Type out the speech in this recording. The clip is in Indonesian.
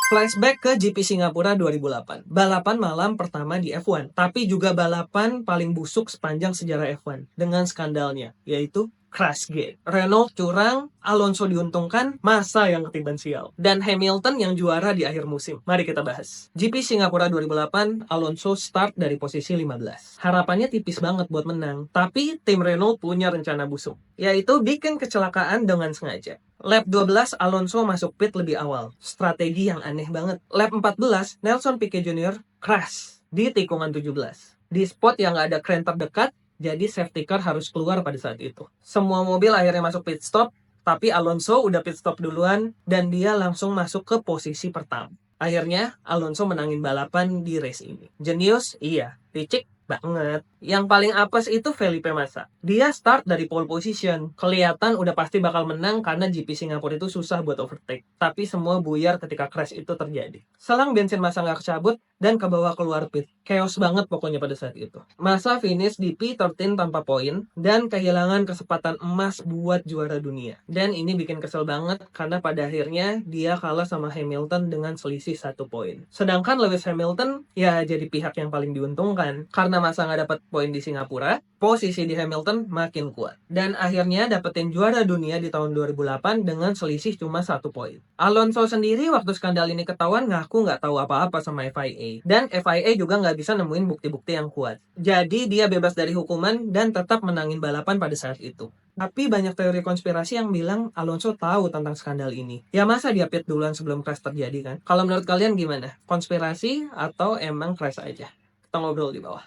Flashback ke GP Singapura 2008. Balapan malam pertama di F1, tapi juga balapan paling busuk sepanjang sejarah F1 dengan skandalnya, yaitu Crashgate. Renault curang, Alonso diuntungkan, Massa yang ketiban sial, dan Hamilton yang juara di akhir musim. Mari kita bahas. GP Singapura 2008, Alonso start dari posisi 15. Harapannya tipis banget buat menang, tapi tim Renault punya rencana busuk, yaitu bikin kecelakaan dengan sengaja. Lap 12, Alonso masuk pit lebih awal. Strategi yang aneh banget. Lap 14, Nelson Piquet Jr. crash di tikungan 17. Di spot yang gak ada kren terdekat, jadi safety car harus keluar pada saat itu. Semua mobil akhirnya masuk pit stop, tapi Alonso udah pit stop duluan, dan dia langsung masuk ke posisi pertama. Akhirnya, Alonso menangin balapan di race ini. Jenius? Iya. Licik? Banget. Yang paling apes itu Felipe Massa. Dia start dari pole position. Kelihatan udah pasti bakal menang karena GP Singapura itu susah buat overtake. Tapi semua buyar ketika crash itu terjadi. Selang bensin Massa nggak kecabut dan kebawa keluar pit. Chaos banget pokoknya pada saat itu. Massa finish di P13 tanpa poin dan kehilangan kesempatan emas buat juara dunia. Dan ini bikin kesel banget karena pada akhirnya dia kalah sama Hamilton dengan selisih 1 poin. Sedangkan Lewis Hamilton ya jadi pihak yang paling diuntungkan karena Massa nggak dapat poin di Singapura, posisi di Hamilton makin kuat. Dan akhirnya dapetin juara dunia di tahun 2008 dengan selisih cuma 1 poin. Alonso sendiri waktu skandal ini ketahuan ngaku nggak tahu apa-apa sama FIA. Dan FIA juga nggak bisa nemuin bukti-bukti yang kuat. Jadi dia bebas dari hukuman dan tetap menangin balapan pada saat itu. Tapi banyak teori konspirasi yang bilang Alonso tahu tentang skandal ini. Ya masa dia pit duluan sebelum crash terjadi kan? Kalau menurut kalian gimana? Konspirasi atau emang crash aja? Kita ngobrol di bawah.